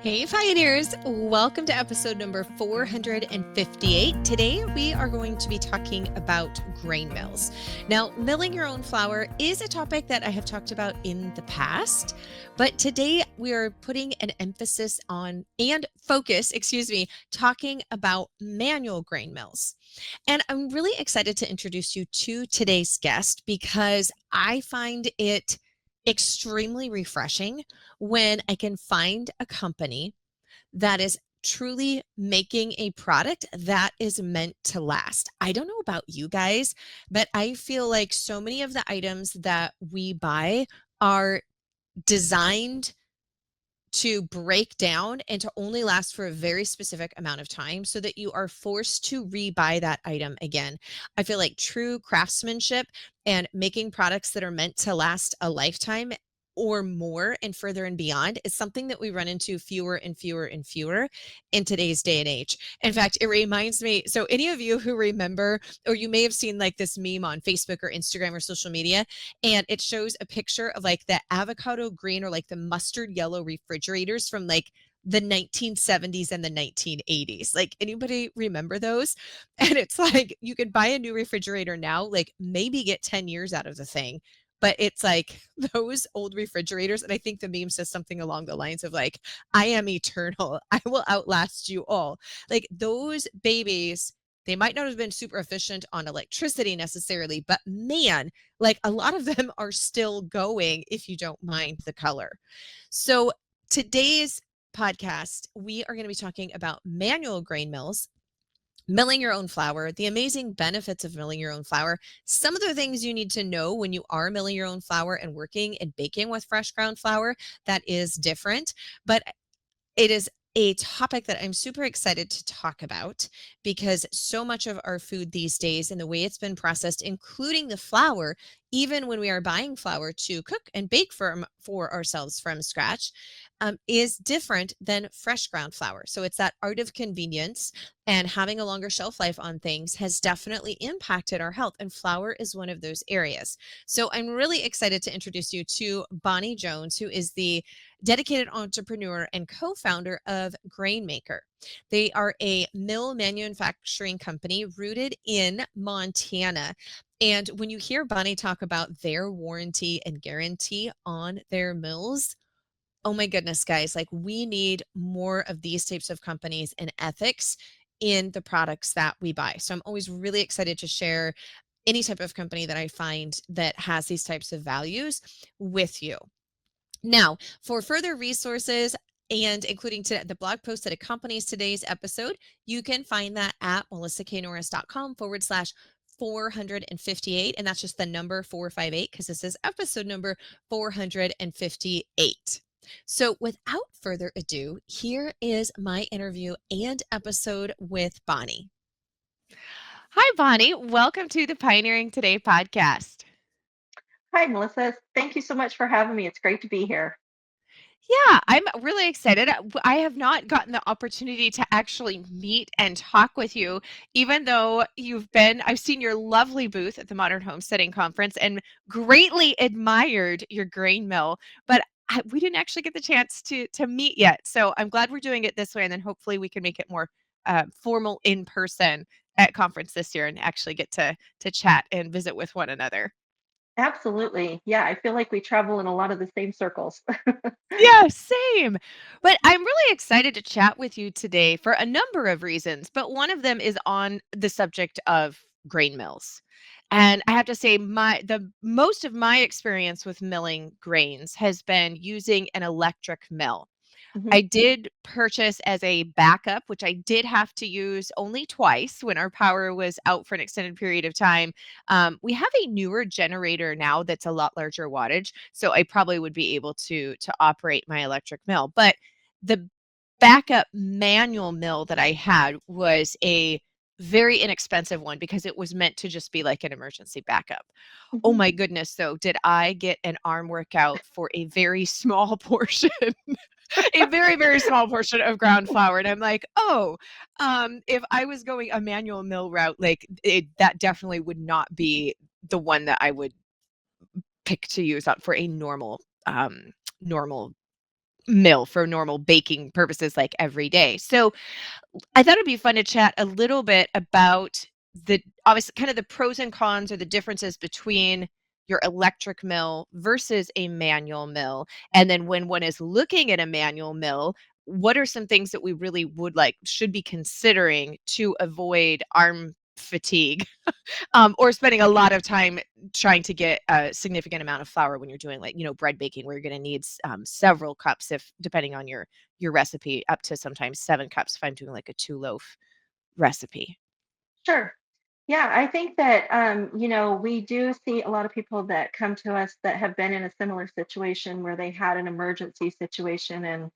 Hey Pioneers, welcome to episode number 458. Today we are going to be talking about grain mills. Now, milling your own flour is a topic that I have talked about in the past, but today we are putting an emphasis on talking about manual grain mills. And I'm really excited to introduce you to today's guest because I find it extremely refreshing when I can find a company that is truly making a product that is meant to last. I don't know about you guys, but I feel like so many of the items that we buy are designed to break down and to only last for a very specific amount of time so that you are forced to rebuy that item again. I feel like true craftsmanship and making products that are meant to last a lifetime or more and further and beyond is something that we run into fewer and fewer and fewer in today's day and age. In fact, it reminds me, so any of you who remember, or you may have seen like this meme on Facebook or Instagram or social media, and it shows a picture of like the avocado green or like the mustard yellow refrigerators from like the 1970s and the 1980s. Like, anybody remember those? And it's like you could buy a new refrigerator now, like maybe get 10 years out of the thing. But it's like those old refrigerators. And I think the meme says something along the lines of like, I am eternal. I will outlast you all. Like those babies, they might not have been super efficient on electricity necessarily, but man, like a lot of them are still going if you don't mind the color. So today's podcast, we are going to be talking about manual grain mills, milling your own flour, the amazing benefits of milling your own flour, some of the things you need to know when you are milling your own flour and working and baking with fresh ground flour that is different. But it is a topic that I'm super excited to talk about because so much of our food these days and the way it's been processed, including the flour, even when we are buying flour to cook and bake for ourselves from scratch, is different than fresh ground flour. So it's that art of convenience, and having a longer shelf life on things has definitely impacted our health. And flour is one of those areas. So I'm really excited to introduce you to Bonnie Jones, who is the dedicated entrepreneur and co-founder of GrainMaker. They are a mill manufacturing company rooted in Montana. And when you hear Bonnie talk about their warranty and guarantee on their mills, oh my goodness, guys, like we need more of these types of companies and ethics in the products that we buy. So I'm always really excited to share any type of company that I find that has these types of values with you. Now, for further resources and including the blog post that accompanies today's episode, you can find that at melissaknorris.com/458. And that's just the number 458 because this is episode number 458. So without further ado, here is my interview and episode with Bonnie. Hi, Bonnie. Welcome to the Pioneering Today podcast. Hi, Melissa. Thank you so much for having me. It's great to be here. Yeah, I'm really excited. I have not gotten the opportunity to actually meet and talk with you, even though I've seen your lovely booth at the Modern Homesteading Conference and greatly admired your grain mill, but we didn't actually get the chance to meet yet. So I'm glad we're doing it this way, and then hopefully we can make it more formal in person at conference this year and actually get to chat and visit with one another. Absolutely. Yeah, I feel like we travel in a lot of the same circles. Yeah, same. But I'm really excited to chat with you today for a number of reasons, but one of them is on the subject of grain mills. And I have to say the most of my experience with milling grains has been using an electric mill. Mhm. I did purchase as a backup, which I did have to use only twice when our power was out for an extended period of time. We have a newer generator now that's a lot larger wattage, so I probably would be able to operate my electric mill. But the backup manual mill that I had was a very inexpensive one because it was meant to just be like an emergency backup. Oh Mhm. my goodness, though, did I get an arm workout for a very small portion a very, very small portion of ground flour. And I'm like, oh, if I was going a manual mill route, like that definitely would not be the one that I would pick to use up for a normal mill for normal baking purposes like every day. So I thought it'd be fun to chat a little bit about the obviously kind of the pros and cons or the differences between your electric mill versus a manual mill. And then when one is looking at a manual mill, what are some things that we really would like should be considering to avoid arm fatigue or spending a lot of time trying to get a significant amount of flour when you're doing like bread baking, where you're going to need several cups, if depending on your recipe, up to sometimes 7 cups if I'm doing like a 2 loaf recipe. Sure. Yeah, I think that we do see a lot of people that come to us that have been in a similar situation where they had an emergency situation and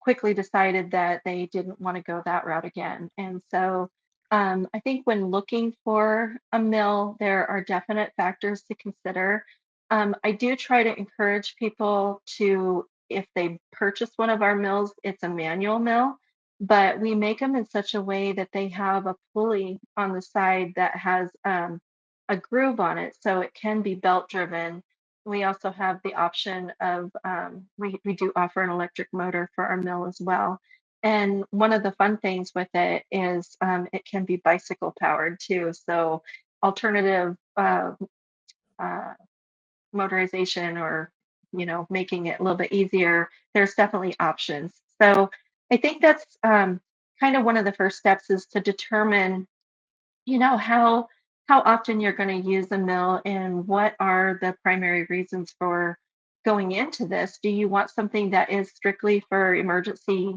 quickly decided that they didn't want to go that route again. And so I think when looking for a mill, there are definite factors to consider. I do try to encourage people to, if they purchase one of our mills, it's a manual mill, but we make them in such a way that they have a pulley on the side that has a groove on it, so it can be belt driven. We also have the option of, we do offer an electric motor for our mill as well. And one of the fun things with it is it can be bicycle powered too. So alternative uh, motorization, or, making it a little bit easier, there's definitely options. So I think that's kind of one of the first steps, is to determine how often you're going to use a mill, and what are the primary reasons for going into this. Do you want something that is strictly for emergency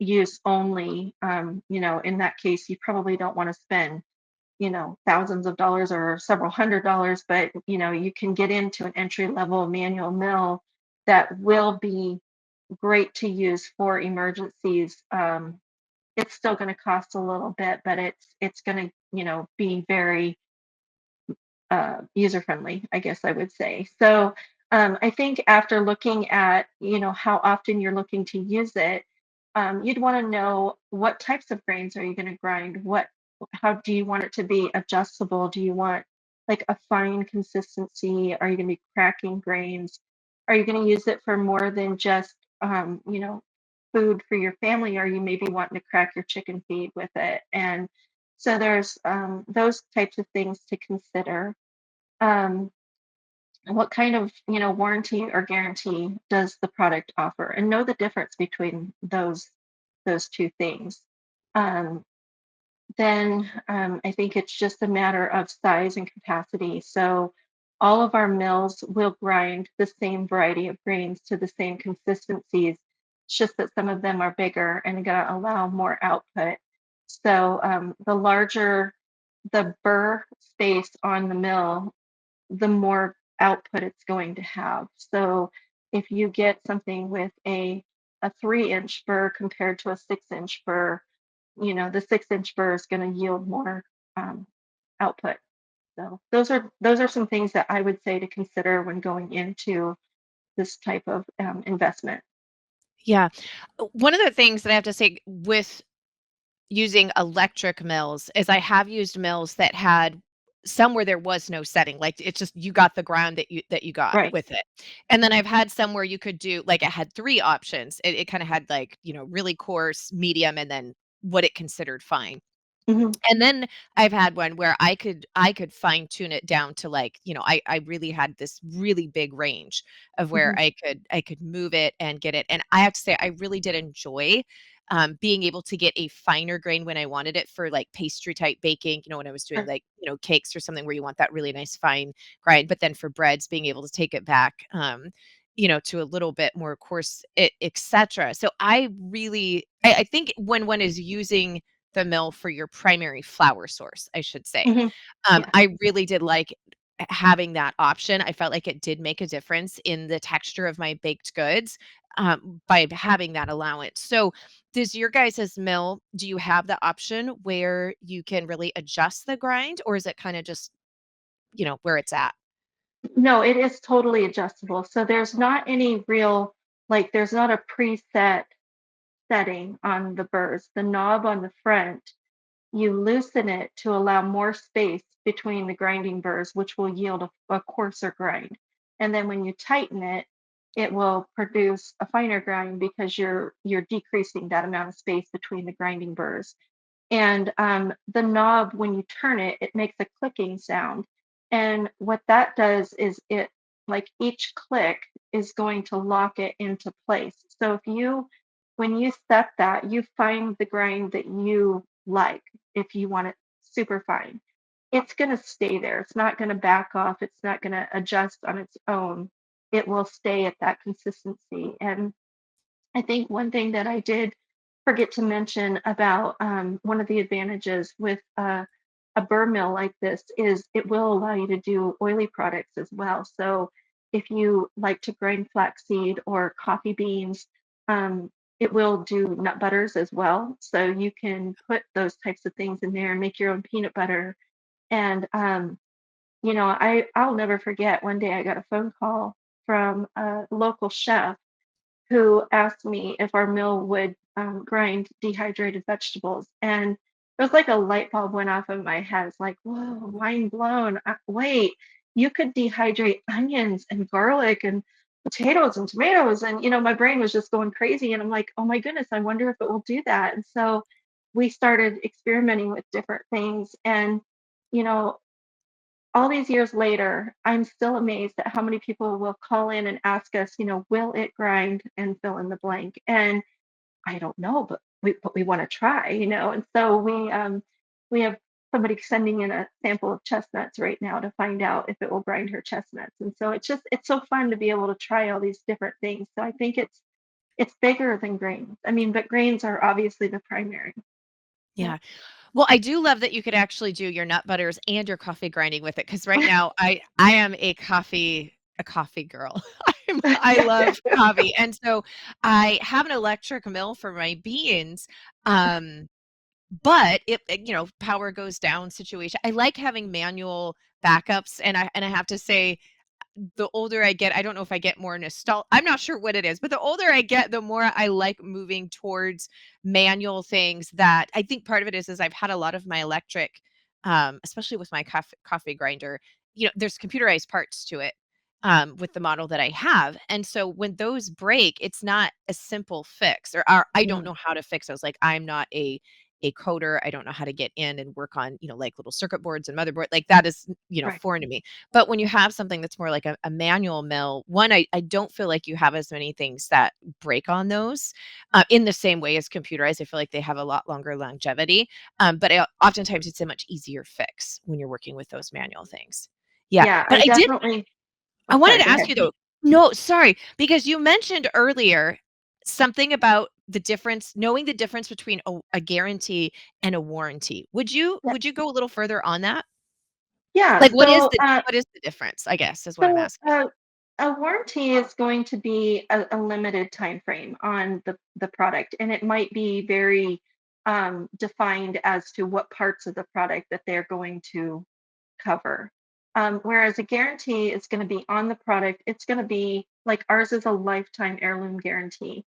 use only? In that case, you probably don't want to spend thousands of dollars or several $100s, but you can get into an entry level manual mill that will be great to use for emergencies. It's still going to cost a little bit, but it's going to be very user friendly, I guess I would say. So I think after looking at how often you're looking to use it, you'd want to know what types of grains are you going to grind. How do you want it to be adjustable? Do you want like a fine consistency? Are you going to be cracking grains? Are you going to use it for more than just food for your family? Or you maybe wanting to crack your chicken feed with it? And so there's those types of things to consider. um, what kind of warranty or guarantee does the product offer, and know the difference between those two things. um, then I think it's just a matter of size and capacity. So all of our mills will grind the same variety of grains to the same consistencies. It's just that some of them are bigger and going to allow more output. So the larger the burr space on the mill, the more output it's going to have. So if you get something with a 3-inch burr compared to a 6-inch burr, the 6-inch burr is going to yield more um, output. So those are some things that I would say to consider when going into this type of investment. Yeah. One of the things that I have to say with using electric mills is I have used mills that had some where there was no setting. Like it's just you got the ground that you got Right. with it. And then I've had some where you could do like it had 3 options. It kind of had like, really coarse, medium, and then what it considered fine. Hmm. And then I've had one where I could fine tune it down to like, I really had this really big range of where Hmm. I could move it and get it. And I have to say I really did enjoy being able to get a finer grain when I wanted it for like pastry type baking, when I was doing Sure. like, cakes or something where you want that really nice fine grind. But then for breads, being able to take it back to a little bit more coarse, etc. So I think when one is using the mill for your primary flour source, I should say. Hmm. Yeah. I really did like having that option. I felt like it did make a difference in the texture of my baked goods by having that allowance. So, does your guys' mill, do you have the option where you can really adjust the grind, or is it kind of just, where it's at? No, it is totally adjustable. So there's not any real, like, there's not a preset setting on the burrs. The knob on the front, you loosen it to allow more space between the grinding burrs, which will yield a coarser grind. And then when you tighten it, it will produce a finer grind because you're decreasing that amount of space between the grinding burrs. And the knob, when you turn it, it makes a clicking sound. And what that does is it, like each click is going to lock it into place. So when you set that, you find the grind that you like. If you want it super fine, it's going to stay there. It's not going to back off. It's not going to adjust on its own. It will stay at that consistency. And I think one thing that I did forget to mention about one of the advantages with a burr mill like this is it will allow you to do oily products as well. So if you like to grind flaxseed or coffee beans, um, it will do nut butters as well. So you can put those types of things in there and make your own peanut butter. And I'll never forget one day I got a phone call from a local chef who asked me if our mill would grind dehydrated vegetables. And it was like a light bulb went off in my head. It's like, whoa, mind blown. Wait, you could dehydrate onions and garlic and potatoes and tomatoes. And, my brain was just going crazy. And I'm like, oh my goodness, I wonder if it will do that. And so we started experimenting with different things. And, you know, all these years later, I'm still amazed at how many people will call in and ask us, will it grind and fill in the blank? And I don't know, but we want to try, And so we have somebody sending in a sample of chestnuts right now to find out if it will grind her chestnuts. And so it's so fun to be able to try all these different things. So I think it's bigger than grains. I mean, but grains are obviously the primary. Yeah. Yeah. Well, I do love that you could actually do your nut butters and your coffee grinding with it, because right now I am a coffee girl. I Yeah. love coffee, and so I have an electric mill for my beans, um, but power goes down situation. I like having manual backups, and I have to say the older I get, I don't know if I get more I'm not sure what it is, but the older I get, the more I like moving towards manual things. That I think part of it is I've had a lot of my electric, especially with my coffee grinder, there's computerized parts to it, with the model that I have. And so when those break, it's not a simple fix, or I don't Mm, know how to fix those. Like, I'm not a coder. I don't know how to get in and work on, like little circuit boards and motherboard. Like, that is, right. foreign to me. But when you have something that's more like a manual mill, one, I don't feel like you have as many things that break on those, in the same way as computerized. I feel like they have a lot longer longevity. But oftentimes it's a much easier fix when you're working with those manual things. Yeah. Yeah, But I I did, definitely. I Oh, wanted sorry, to go ask ahead. you though. No, sorry, because you mentioned earlier something about the difference, knowing the difference between a guarantee and a warranty. Yeah. Would you go a little further on that? Yeah. Like, what is So, the what is the difference, I guess, is what I'm so asking. uh, a warranty is going to be a limited time frame on the product, and it might be very defined as to what parts of the product that they're going to cover. Whereas a guarantee is going to be on the product. It's going to be like ours is a lifetime heirloom guarantee.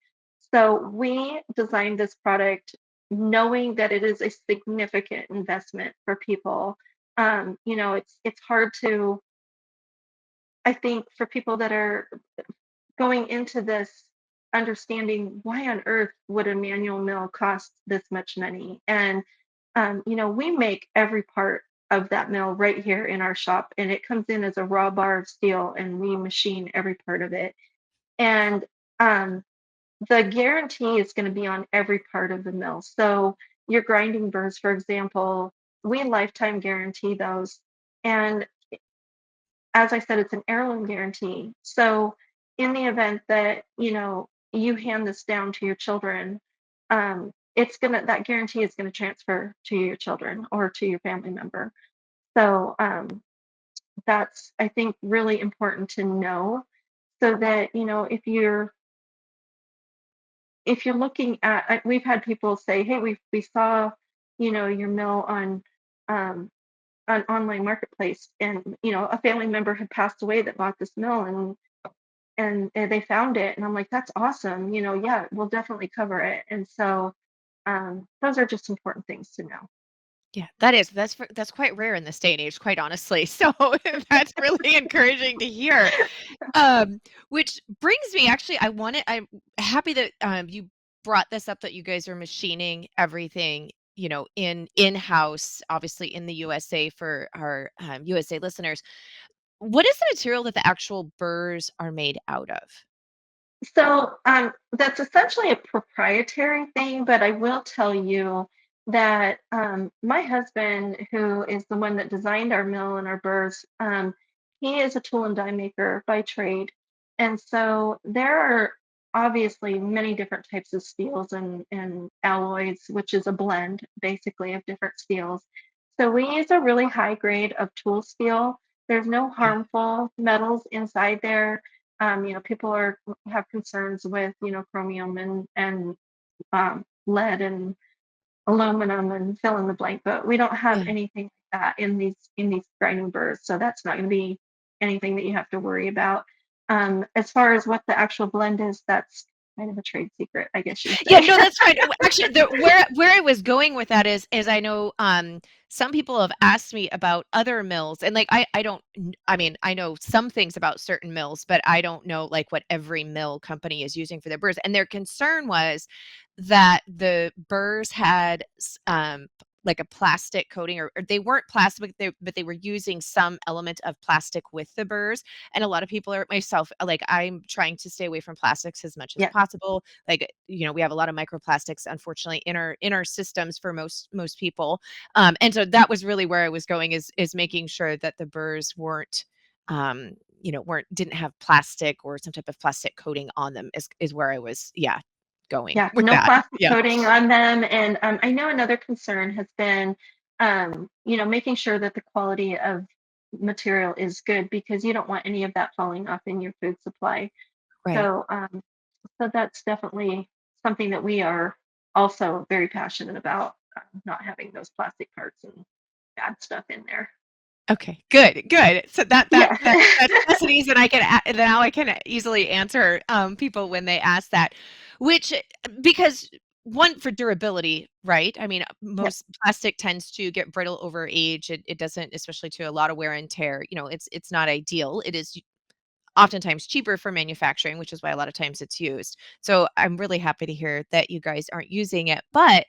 So we designed this product knowing that it is a significant investment for people. It's hard to, I think, for people that are going into this understanding why on earth would a manual mill cost this much money. And we make every part of that mill right here in our shop, and it comes in as a raw bar of steel, and we machine every part of it. And um, the guarantee is going to be on every part of the mill. So your grinding burrs, for example, we lifetime guarantee those. And as I said, it's an heirloom guarantee. So in the event that, you hand this down to your children, that guarantee is gonna transfer to your children or to your family member. So that's, I think, really important to know so that, if you're looking at, we've had people say, hey, we saw, your mill on um, an online marketplace, and a family member had passed away that bought this mill, and they found it, and I'm like, that's awesome, yeah, we'll definitely cover it. And so those are just important things to know. Yeah, that's quite rare in this day and age, quite honestly. So that's really encouraging to hear. Um, which brings me actually, I'm happy that you brought this up that you guys are machining everything, in-house, obviously in the USA for our USA listeners. What is the material that the actual burrs are made out of? So that's essentially a proprietary thing, but I will tell you that my husband, who is the one that designed our mill and our burrs, he is a tool and die maker by trade. And so there are obviously many different types of steels and alloys, which is a blend basically of different steels. So we use a really high grade of tool steel. There's no Okay. harmful metals inside there. People have concerns with, chromium and lead and aluminum and fill in the blank, but we don't have Yeah. anything like that in these grinding burrs, so that's not going to be anything that you have to worry about. As far as what the actual blend is, that's kind of a trade secret, I guess you'd Yeah, say. no, that's fine. Actually, where I was going with that is I know some people have asked me about other mills, and like I don't I mean I know some things about certain mills, but I don't know like what every mill company is using for their burrs. And their concern was that the burrs had like a plastic coating, or they weren't plastic, but they were using some element of plastic with the burrs. And a lot of people, are myself, like I'm trying to stay away from plastics as much as Yeah, possible. Like, we have a lot of microplastics, unfortunately, in our systems for most people. And so that was really where I was going, is making sure that the burrs um weren't didn't have plastic or some type of plastic coating on them, is where I was, yeah, going yeah, with no that. plastic Yeah. coating on them, and I know another concern has been, making sure that the quality of material is good because you don't want any of that falling off in your food supply. Right. So that's definitely something that we are also very passionate about, not having those plastic parts and bad stuff in there. Okay, good. So that that Yeah. that that's an easy, and now I can easily answer people when they ask that, which, because one, for durability, right? I mean, Yep. most plastic tends to get brittle over age. It doesn't, especially to a lot of wear and tear. It's not ideal. It is oftentimes cheaper for manufacturing, which is why a lot of times it's used. So I'm really happy to hear that you guys aren't using it, but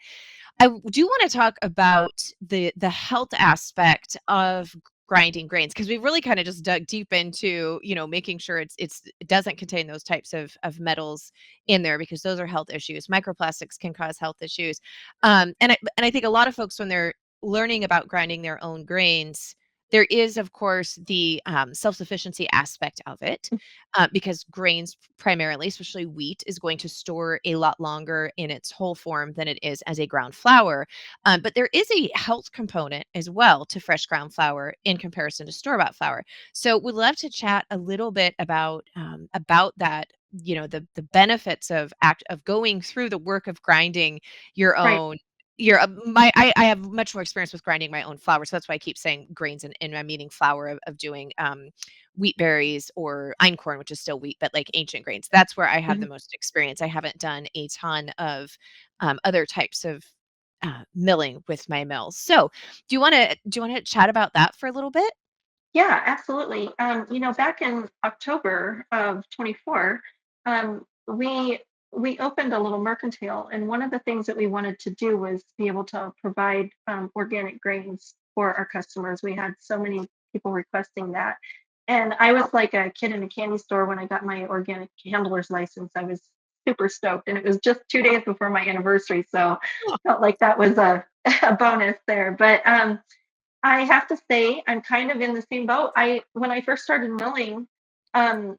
do want to talk about the health aspect of grinding grains, because we've really kind of just dug deep into, making sure it doesn't contain those types of metals in there, because those are health issues. Microplastics can cause health issues. And I think a lot of folks, when they're learning about grinding their own grains, there is, of course, the self-sufficiency aspect of it, because grains, primarily, especially wheat, is going to store a lot longer in its whole form than it is as a ground flour. But there is a health component as well to fresh ground flour in comparison to store-bought flour. So we'd love to chat a little bit about that. The benefits of going through the work of grinding your Right. own. I have much more experience with grinding my own flour, so that's why I keep saying grains, and I'm meaning flour of doing wheat berries or einkorn, which is still wheat, but like ancient grains. That's where I have the Mhm. most experience. I haven't done a ton of other types of milling with my mills. So, do you want to chat about that for a little bit? Yeah, absolutely. Back in October of 24, we opened a little mercantile, and one of the things that we wanted to do was be able to provide organic grains for our customers. We had so many people requesting that, and I was like a kid in a candy store when I got my organic handler's license. I was super stoked, and it was just 2 days before my anniversary, so Oh, felt like that was a a bonus there. But I have to say I'm kind of in the same boat. I When I first started milling, um,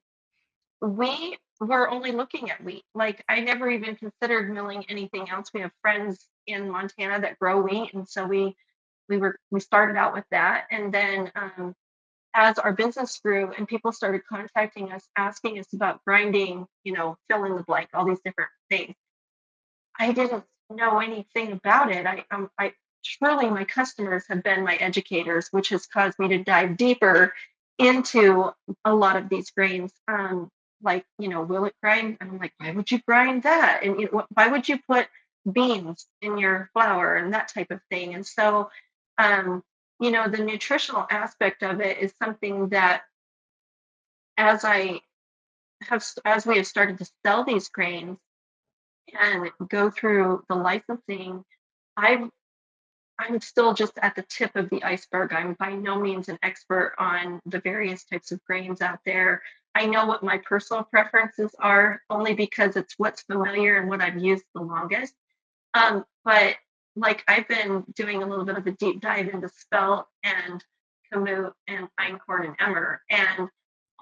we were only looking at wheat. Like I never even considered milling anything else. We have friends in Montana that grow wheat, and so we started out with that. And then as our business grew and people started contacting us, asking us about grinding, fill in the blank, all these different things. I didn't know anything about it. I truly, my customers have been my educators, which has caused me to dive deeper into a lot of these grains. Like, will it grind? And I'm like, why would you grind that? And why would you put beans in your flour and that type of thing? And so um, the nutritional aspect of it is something that as I as we have started to sell these grains and go through the licensing, I I'm still just at the tip of the iceberg. I'm by no means an expert on the various types of grains out there. I know what my personal preferences are only because it's what's familiar and what I've used the longest. But like I've been doing a little bit of a deep dive into spelt and kamut and einkorn and emmer. And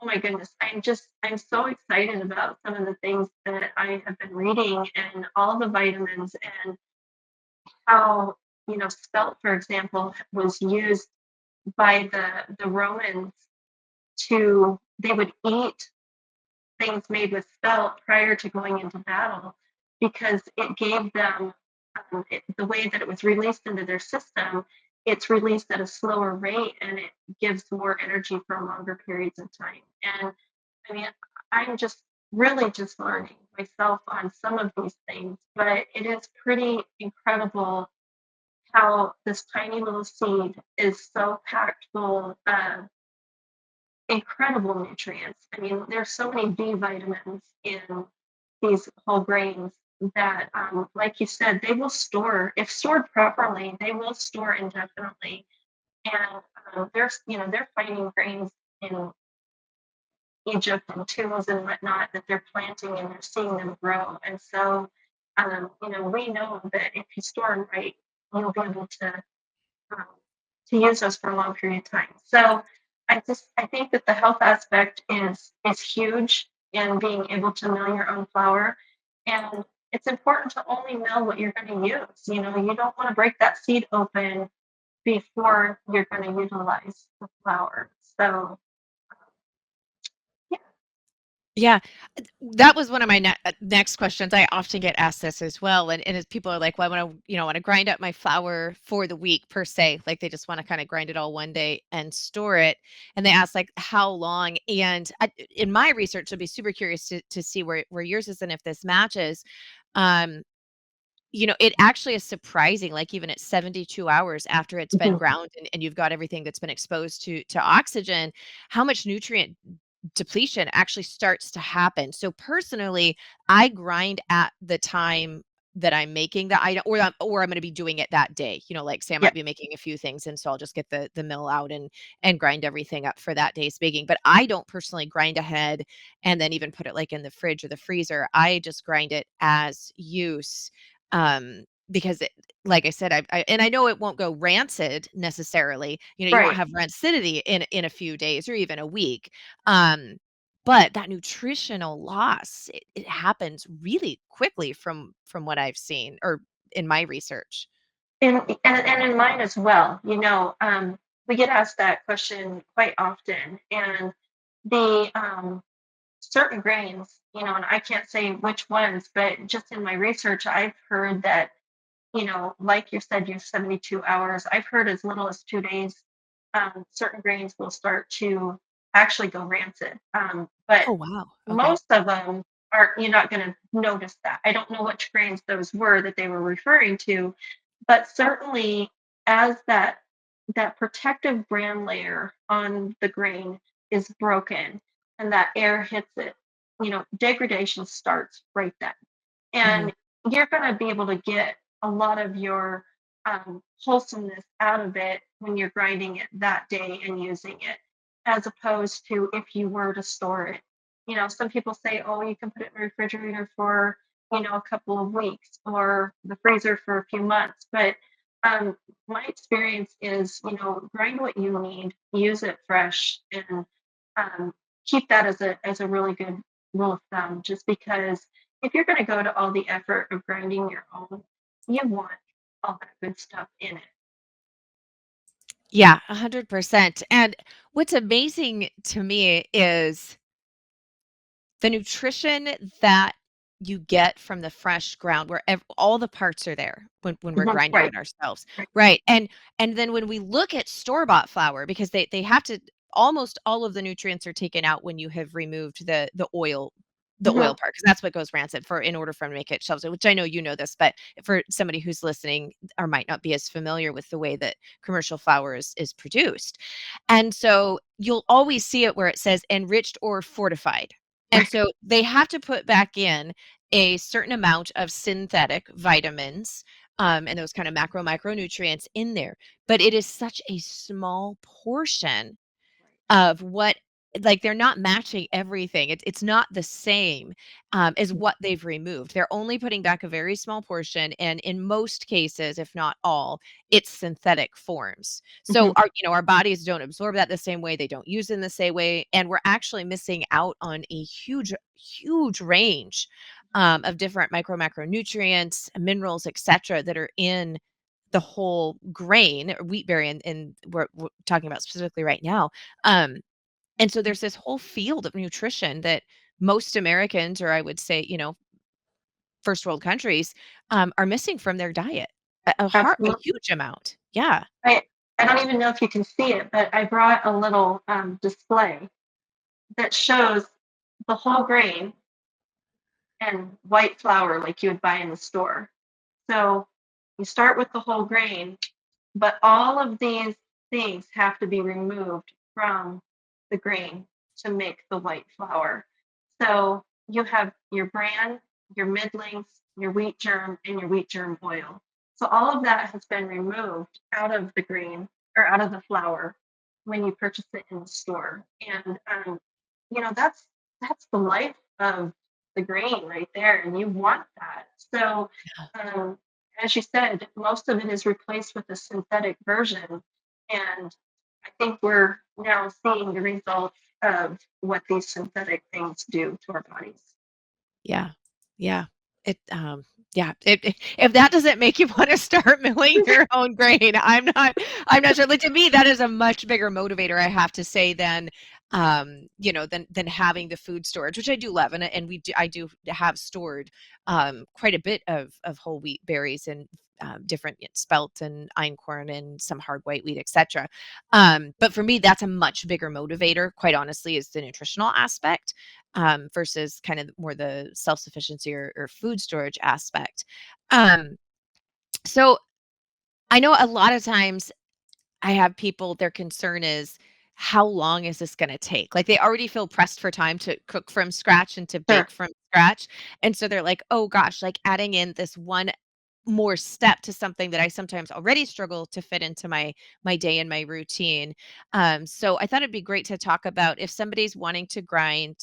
oh my goodness, I'm so excited about some of the things that I have been reading and all the vitamins and how, spelt, for example, was used by the Romans to they would eat things made with spelt prior to going into battle because it gave them the way that it was released into their system. It's released at a slower rate and it gives more energy for longer periods of time. And I mean, I'm just really just learning myself on some of these things, but it is pretty incredible how this tiny little seed is so packed full of incredible nutrients. I mean, there's so many B vitamins in these whole grains that, like you said, they will store, if stored properly, they will store indefinitely. And they're finding grains in Egypt and tombs and whatnot that they're planting and they're seeing them grow. And so, we know that if you store them right, you'll be able um, to use those for a long period of time. So I think that the health aspect is huge in being able to mill your own flour. And it's important to only mill what you're going to use. You don't want to break that seed open before you're going to utilize the flour. So yeah. Yeah, that was one of my next questions. I often get asked this as well, and as people are like, "Well, I want to, want to grind up my flour for the week per se." Like they just want to kind of grind it all one day and store it. And they ask like how long. And in my research, I'd be super curious to see where yours is and if this matches. Um, it actually is surprising, like even at 72 hours after it's been Mhm. ground and you've got everything that's been exposed to oxygen, how much nutrient depletion actually starts to happen. So personally, I grind at the time that I'm making the item, or I'm going to be doing it that day. Like say I Yeah. might be making a few things, and so I'll just get the mill out and grind everything up for that day's baking. But I don't personally grind ahead and then even put it like in the fridge or the freezer. I just grind it as use. Because like I said, and I know it won't go rancid necessarily. You won't Right. have rancidity in a few days or even a week. Um, but that nutritional loss, it happens really quickly from what I've seen or in my research. And in mine as well. We get asked that question quite often, and the certain grains, and I can't say which ones, but just in my research, I've heard that, like you said, you 72 hours. I've heard as little as 2 days, certain grains will start to actually go rancid. But Oh, wow. Okay. most of them are, you're not going to notice that. I don't know which grains those were that they were referring to, but certainly as that protective bran layer on the grain is broken and that air hits it, degradation starts right then. Mhm. And you're going to be able to get a lot of your wholesomeness out of it when you're grinding it that day and using it, as opposed to if you were to store it. Some people say, oh, you can put it in the refrigerator for, a couple of weeks or the freezer for a few months. But um, my experience is, grind what you need, use it fresh, and um, keep that as a really good rule of thumb. Just because if you're going to go to all the effort of grinding your own, you want all that good stuff in it. Yeah, 100%. And what's amazing to me is the nutrition that you get from the fresh ground where all the parts are there when we're Mhm. grinding Right. it ourselves, Right. right? And then when we look at store-bought flour, because they have to, almost all of the nutrients are taken out when you have removed the oil the Mhm. oil part, because that's what goes rancid for in order for them to make it shelves, which I know you know this, but for somebody who's listening or might not be as familiar with the way that commercial flour is produced. And so you'll always see it where it says enriched or fortified. And so they have to put back in a certain amount of synthetic vitamins, and those kind of macro micronutrients in there. But it is such a small portion of what, like, they're not matching everything. It's not the same, as what they've removed. They're only putting back a very small portion, and in most cases, if not all, it's synthetic forms. So Mhm. our bodies don't absorb that the same way, they don't use it in the same way, and we're actually missing out on a huge, huge range, of different macronutrients, minerals, etcetera, that are in the whole grain or wheat berry, and we're talking about specifically right now. Um, and so there's this whole field of nutrition that most Americans, or I would say, first world countries, are missing from their diet. A Absolutely. huge amount. Yeah. I I don't even know if you can see it, but I brought a little display that shows the whole grain and white flour like you would buy in the store. So you start with the whole grain, but all of these things have to be removed from the grain to make the white flour. So you have your bran, your middlings, your wheat germ, and your wheat germ oil. So all of that has been removed out of the grain or out of the flour when you purchase it in the store. And that's the life of the grain right there, and you want that. So um, as you said, most of it is replaced with a synthetic version. And I think we're now seeing the results of what these synthetic things do to our bodies. Yeah. Yeah. It, yeah, if that doesn't make you wanna start milling your own grain, I'm not sure. Like, to me, that is a much bigger motivator, I have to say, than, than having the food storage, which I do love, and I do have stored, quite a bit of whole wheat berries and, different spelt and einkorn and some hard white wheat, etcetera. But for me, that's a much bigger motivator, quite honestly, is the nutritional aspect, versus kind of more the self-sufficiency or food storage aspect. Um, so I know a lot of times I have people, their concern is, how long is this going to take? Like, they already feel pressed for time to cook from scratch and to bake Sure. from scratch. And so they're like, oh gosh, like adding in this one more step to something that I sometimes already struggle to fit into my day and my routine. So I thought it'd be great to talk about if somebody's wanting to grind,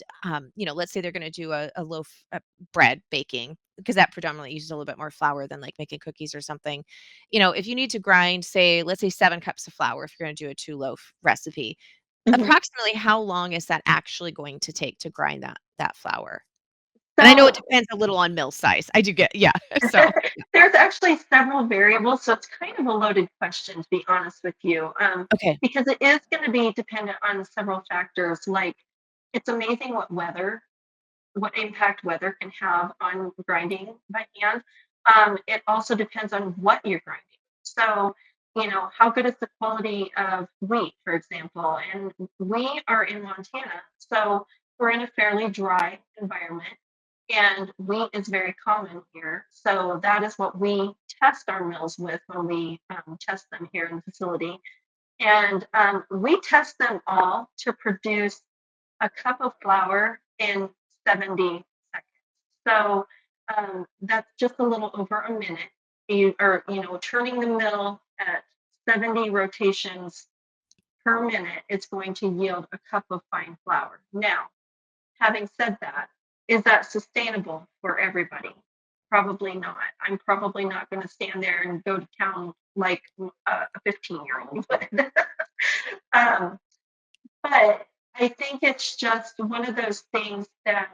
let's say they're going to do a loaf of bread baking, because that predominantly uses a little bit more flour than like making cookies or something. If you need to grind, say, let's say 7 cups of flour, if you're going to do a 2 loaf recipe, Mhm. approximately how long is that actually going to take to grind that flour? And I know it So depends a little on mill size. I do get, yeah. So, there's actually several variables, so it's kind of a loaded question, to be honest with you, okay. because it is going to be dependent on several factors. Like, it's amazing what impact weather can have on grinding by hand. It also depends on what you're grinding. So, how good is the quality of wheat, for example? And we are in Montana, so we're in a fairly dry environment, and wheat is very common here. So that is what we test our mills with when we test them here in the facility. And we test them all to produce a cup of flour in 70 seconds. So that's just a little over a minute. You are, turning the mill at 70 rotations per minute, it's going to yield a cup of fine flour. Now, having said that, is that sustainable for everybody? Probably not. I'm probably not going to stand there and go to town like a 15-year-old would. um, but I think it's just one of those things that,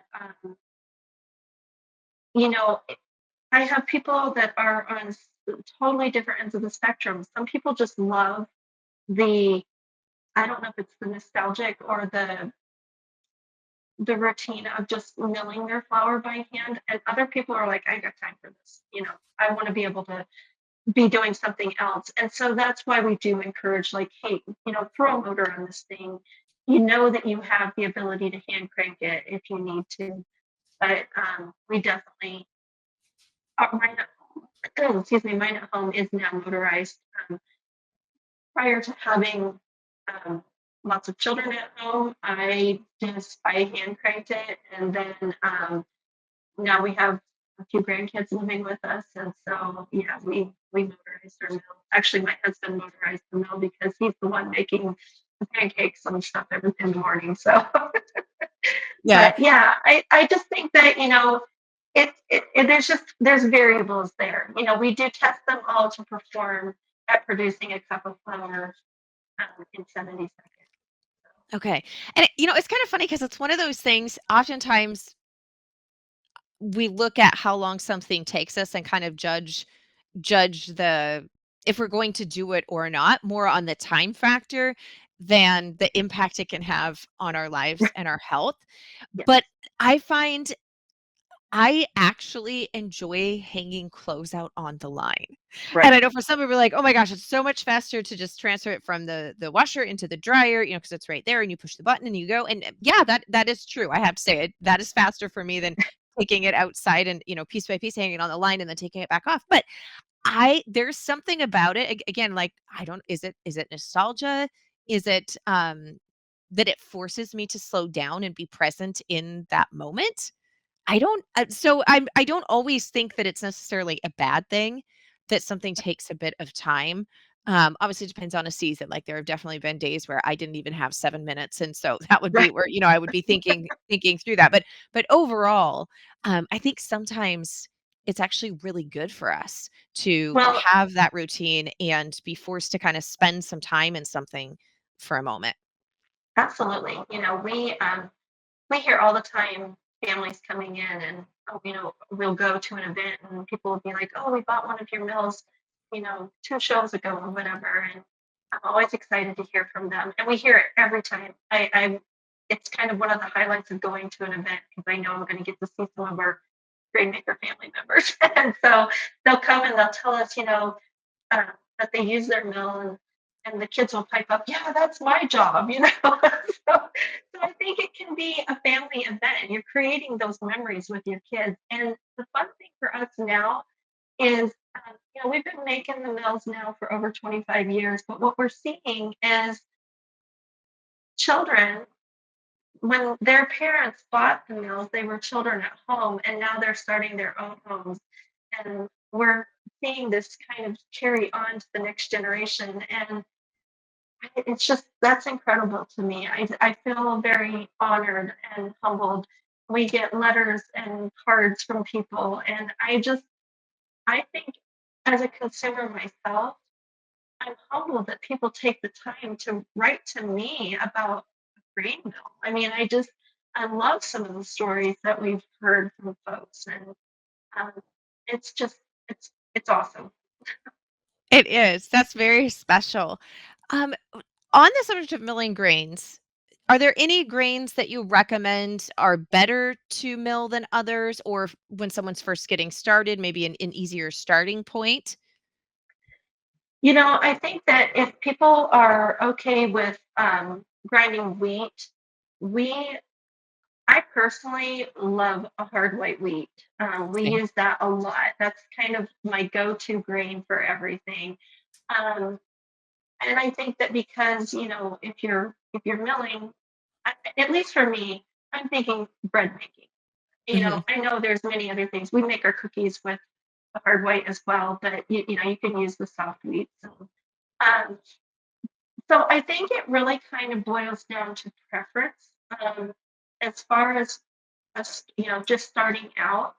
you know, I have people that are on totally different ends of the spectrum. Some people just love the, I don't know if it's the nostalgic or the routine of just milling their flour by hand. And other people are like, I got time for this. I want to be able to be doing something else. And so that's why we do encourage, like, hey, throw a motor on this thing. You know that you have the ability to hand crank it if you need to. but we definitely mine at home, excuse me, mine at home is now motorized. Prior to having um, lots of children at home, I hand cranked it, and then now we have a few grandkids living with us, and so yeah, we motorized our mill. Actually, my husband motorized the mill because he's the one making the pancakes and stuff every in the morning. So, Yeah. but yeah, I just think that there's variables there. We do test them all to perform at producing a cup of flour in 70 seconds. Okay. And it's kind of funny because it's one of those things, oftentimes we look at how long something takes us and kind of judge the if we're going to do it or not more on the time factor than the impact it can have on our lives and our health. Yes, But I find I actually enjoy hanging clothes out on the line. And right, I know for some people are like, "Oh my gosh, it's so much faster to just transfer it from the washer into the dryer, because it's right there and you push the button and you go." And yeah, that is true. I have to say it. That is faster for me than taking it outside and, piece by piece hanging it on the line and then taking it back off. But there's something about it. Again, like I don't is it nostalgia? Is it that it forces me to slow down and be present in that moment? I don't I don't always think that it's necessarily a bad thing that something takes a bit of time. Obviously, it depends on a season. Like, there have definitely been days where I didn't even have 7 minutes, and so that would be right. where, I would be thinking through that. But overall, I think sometimes it's actually really good for us to Well, have that routine and be forced to kinda spend some time in something for a moment. absolutely. We hear all the time families coming in and we'll go to an event and people will be like, "Oh, we bought one of your mills, 2 shows ago or whatever." And I'm always excited to hear from them, and we hear it every time. It's kind of one of the highlights of going to an event because I know I'm going to get to see some of our GrainMaker family members, and so they'll come and they'll tell us, uh, that they use their mill, and the kids will pipe up, "Yeah, that's my job." So I think it can be a family event. You're creating those memories with your kids. And the fun thing for us now is, we've been making the mills now for over 25 years, but what we're seeing is children, when their parents bought the mills, they were children at home, and now they're starting their own homes. And we're seeing this kind of carry on to the next generation. And it's just that's incredible to me. I feel very honored and humbled. We get letters and cards from people, and I think as a consumer myself, I'm humbled that people take the time to write to me about a grain mill. I mean, I love some of the stories that we've heard from folks, and um, it's just it's awesome. It is. That's very special. Um, on the subject of milling grains, are there any grains that you recommend are better to mill than others, or when someone's first getting started, maybe an easier starting point? I think that if people are okay with grinding wheat, we I personally love a hard white wheat. We Same. use that a lot. That's kind of my go-to grain for everything. Um, and I think that because if you're milling, at least for me, I'm thinking bread making. Mhm. I know there's many other things. We make our cookies with the hard white as well, but you can use the soft wheat. Um, so I think it really kind of boils down to preference. As far as us, just starting out,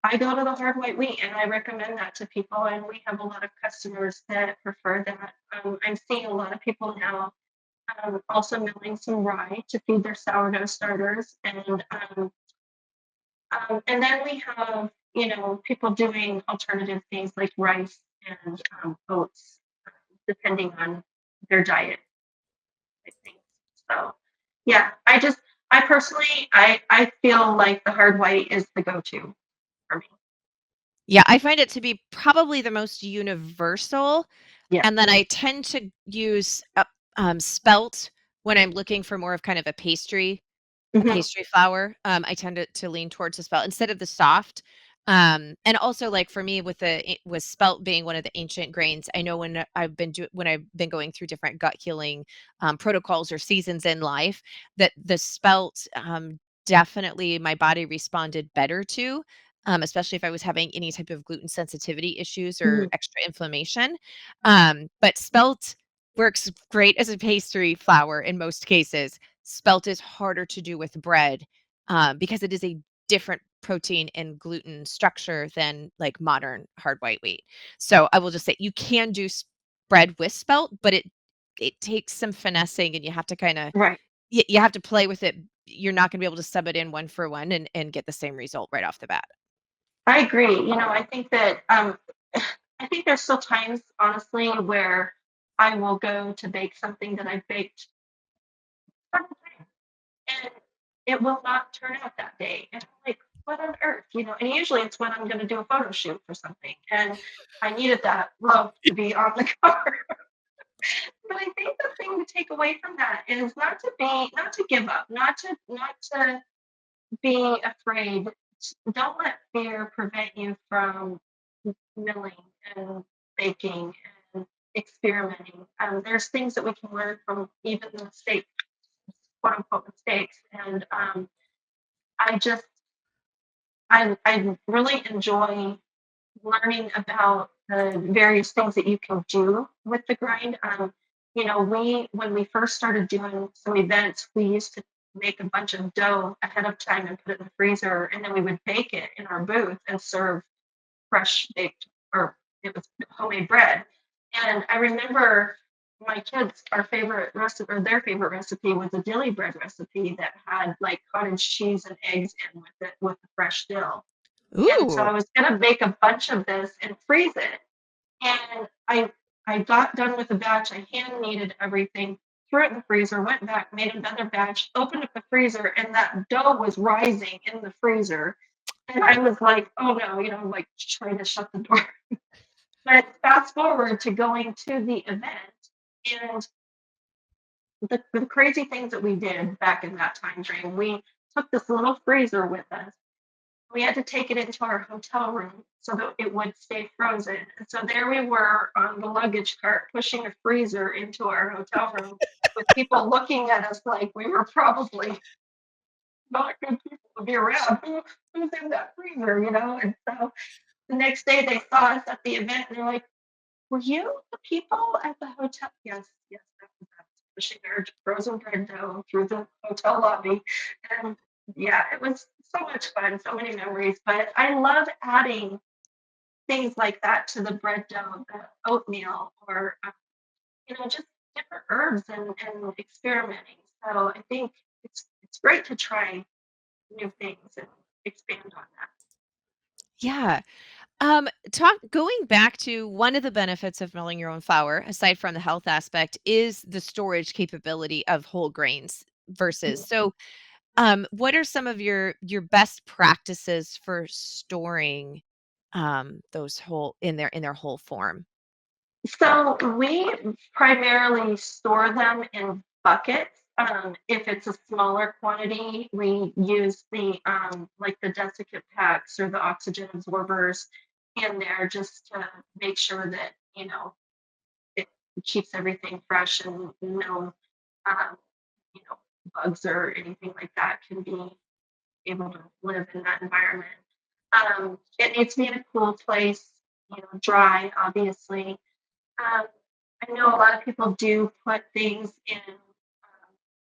I go to the hard white wheat and I recommend that to people. And we have a lot of customers that prefer that. I'm seeing a lot of people now also milling some rye to feed their sourdough starters. And then we have, people doing alternative things like rice and oats, depending on their diet, I think. So, yeah, I personally, I feel like the hard white is the go-to for me. Yeah, I find it to be probably the most universal, Yeah. and then I tend to use, spelt when I'm looking for more of kind of a pastry Mhm. pastry flour. I tend to lean towards the spelt instead of the soft. And also, like for me, with spelt being one of the ancient grains, I know when I've been going through different gut healing protocols or seasons in life, that the spelt definitely my body responded better to. Especially if I was having any type of gluten sensitivity issues or Mhm. extra inflammation. But spelt works great as a pastry flour in most cases. Spelt is harder to do with bread, because it is a different protein and gluten structure than like modern hard white wheat. So I will just say you can do bread with spelt, but it takes some finessing and you have to kind of Right. you have to play with it. You're not going to be able to sub it in one for one and get the same result right off the bat. I agree. I think that I think there's still times, honestly, where I will go to bake something that I've baked several times, and it will not turn out that day. And I'm like, what on earth? And usually it's when I'm going to do a photo shoot for something, and I needed that loaf to be on the cover. But I think the thing to take away from that is not to give up, not to be afraid. Don't let fear prevent you from milling and baking and experimenting. There's things that we can learn from even the mistakes, quote unquote mistakes. And I just, I really enjoy learning about the various things that you can do with the grind. When we first started doing some events, we used to make a bunch of dough ahead of time and put it in the freezer, and then we would bake it in our booth and serve fresh baked, or it was homemade bread. And I remember my kids, our favorite recipe, or their favorite recipe, was a dilly bread recipe that had like cottage cheese and eggs in with it with the fresh dill. And so Ooh. I was gonna make a bunch of this and freeze it. And I got done with the batch. I hand kneaded everything, threw it in the freezer, went back, made another batch, opened up the freezer, and that dough was rising in the freezer. And I was like, oh no, like trying to shut the door. But fast forward to going to the event, and the crazy things that we did back in that time frame, we took this little freezer with us. We had to take it into our hotel room so that it would stay frozen. And so there we were on the luggage cart pushing a freezer into our hotel room with people looking at us like we were probably not good people to be around. Who's in that freezer? And so the next day they saw us at the event and they're like, were you the people at the hotel? Yes, yes, that was us pushing our frozen bread dough through the hotel lobby. And yeah, it was so much fun, so many memories. But I love adding things like that to the bread dough, the oatmeal, or just different herbs and experimenting. So I think it's great to try new things and expand on that. Yeah. Talk going back to one of the benefits of milling your own flour, aside from the health aspect, is the storage capability of whole grains versus. Mhm. So, what are some of your best practices for storing those whole in their whole form? So we primarily store them in buckets. If it's a smaller quantity, we use the like the desiccant packs or the oxygen absorbers in there just to make sure that it keeps everything fresh and no um, you know bugs or anything like that can be able to live in that environment. It needs to be in a cool place, dry, obviously. um, I know a lot of people do put things in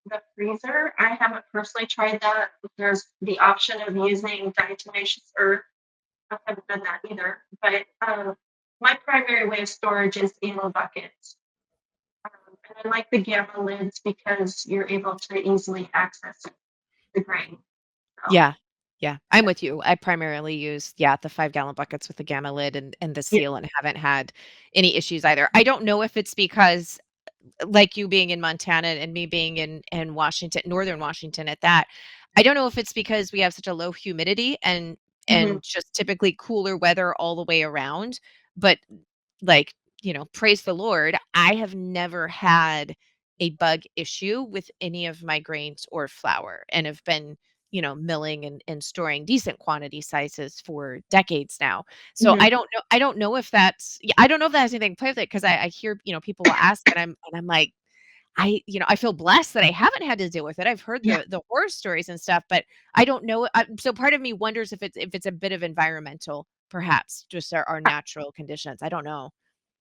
the freezer. I haven't personally tried that. There's the option of using diatomaceous earth. I haven't done that either. But my primary way of storage is in buckets. And I like the gamma lids because you're able to easily access the grain. So, Yeah. Yeah, I'm with you. I primarily use, yeah, the 5-gallon buckets with the Gamma lid and the yeah. seal and haven't had any issues either. I don't know if it's because, like you being in Montana and me being in Washington, Northern Washington at that, I don't know if it's because we have such a low humidity Mhm. and just typically cooler weather all the way around, but, like, praise the Lord, I have never had a bug issue with any of my grains or flour and have been, milling and storing decent quantity sizes for decades now. So Mhm. I don't know if that's yeah, I don't know if that has anything to play with it because I hear, people will ask and I'm like, I feel blessed that I haven't had to deal with it. I've heard Yeah, the horror stories and stuff, but I don't know. So part of me wonders if it's a bit of environmental, perhaps just our uh, natural conditions. I don't know.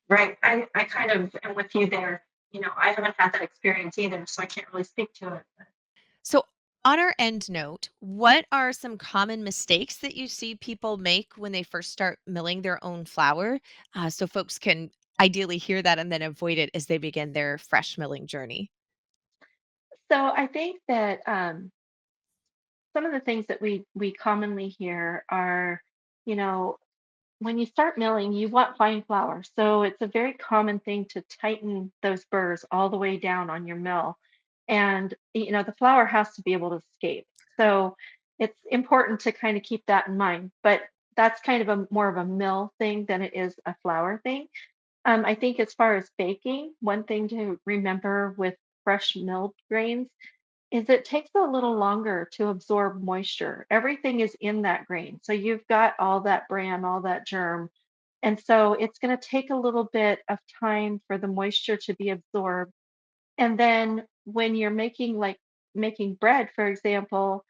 right. I kind of am with you there. I haven't had that experience either, so I can't really speak to it. So on our end note, what are some common mistakes that you see people make when they first start milling their own flour? So folks can ideally hear that and then avoid it as they begin their fresh milling journey. So I think that some of the things that we commonly hear are, you know, when you start milling, you want fine flour. So it's a very common thing to tighten those burrs all the way down on your mill. And, the flour has to be able to escape. So it's important to kind of keep that in mind. But that's kind of a more of a mill thing than it is a flour thing. I think as far as baking, one thing to remember with fresh milled grains is it takes a little longer to absorb moisture. Everything is in that grain. So you've got all that bran, all that germ. And so it's going to take a little bit of time for the moisture to be absorbed. And then when you're making bread, for example,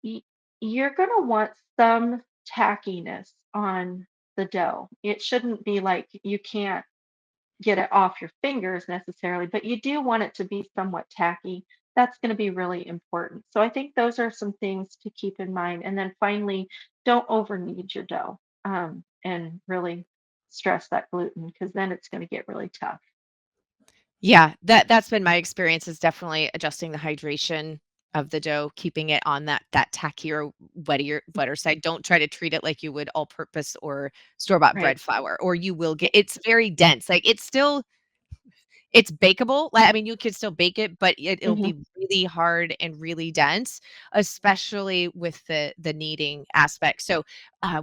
y- you're going to want some tackiness on the dough. It shouldn't be like you can't get it off your fingers necessarily, but you do want it to be somewhat tacky. That's going to be really important. So I think those are some things to keep in mind. And then finally, don't over knead your dough and really stress that gluten because then it's going to get really tough. Yeah, that's been my experience is definitely adjusting the hydration of the dough, keeping it on that tackier, wetter side. Don't try to treat it like you would all-purpose or store-bought Right. bread flour, or you will Yeah. get it's very dense. Like, it's bakeable, like, I mean, you could still bake it, but it'll Hmm. be really hard and really dense, especially with the kneading aspect. So,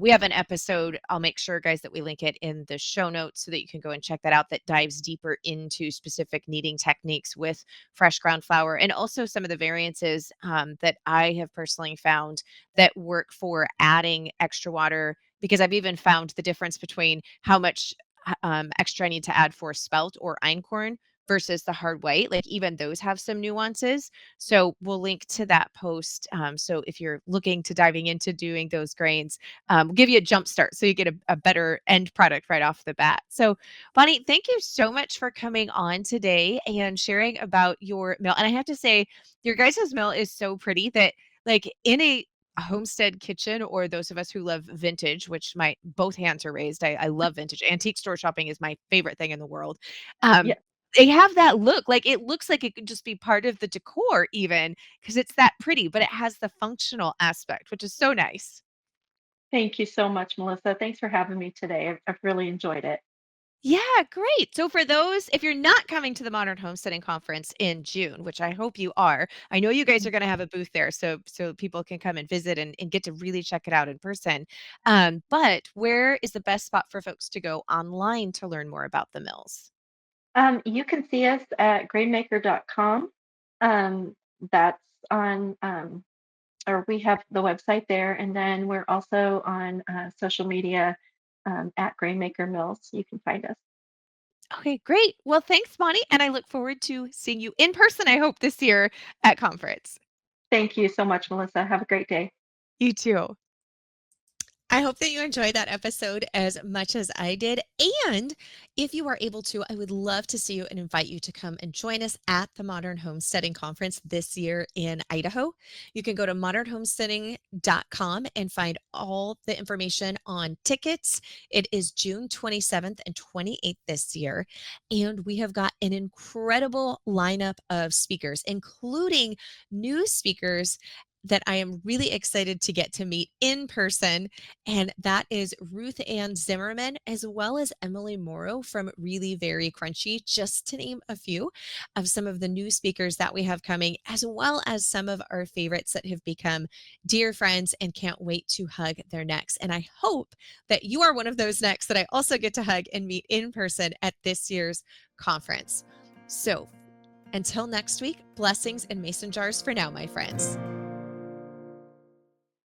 we have an episode, I'll make sure, guys, that we link it in the show notes so that you can go and check that out, that dives deeper into specific kneading techniques with fresh ground flour, and also some of the variances, that I have personally found that work for adding extra water, because I've even found the difference between how much extra I need to add for spelt or einkorn versus the hard white. Like even those have some nuances. So we'll link to that post. So if you're looking to diving into doing those grains, we'll give you a jump start so you get a better end product right off the bat. So Bonnie, thank you so much for coming on today and sharing about your mill. And I have to say, your guys' mill is so pretty that like in a homestead kitchen, or those of us who love vintage, which my both hands are raised. I love vintage. Antique store shopping is my favorite thing in the world. Um, Yeah. they have that look. Like it looks like it could just be part of the decor, even because it's that pretty, but it has the functional aspect, which is so nice. Thank you so much, Melissa. Thanks for having me today. I've really enjoyed it. Yeah, great. So for those, if you're not coming to the Modern Homesteading Conference in June, which I hope you are, I know you guys are Mhm. going to have a booth there, so people can come and visit and get to really check it out in person. But where is the best spot for folks to go online to learn more about the mills? You can see us at grainmaker.com. That's on or we have the website there, and then we're also on social media at GrainmakerMills. You can find us. Okay, great. Well, thanks, Bonnie, and I look forward to seeing you in person. I hope this year at conference. Thank you so much, Melissa. Have a great day. You too. I hope that you enjoyed that episode as much as I did. And if you are able to, I would love to see you and invite you to come and join us at the Modern Homesteading Conference this year in Idaho. You can go to modernhomesteading.com and find all the information on tickets. It is June 27th and 28th this year. And we have got an incredible lineup of speakers, including new speakers that I am really excited to get to meet in person, and that is Ruth Ann Zimmerman, as well as Emily Morrow from Really Very Crunchy, just to name a few of some of the new speakers that we have coming, as well as some of our favorites that have become dear friends and can't wait to hug their necks. And I hope that you are one of those necks that I also get to hug and meet in person at this year's conference. So Until next week, blessings and mason jars for now, my friends.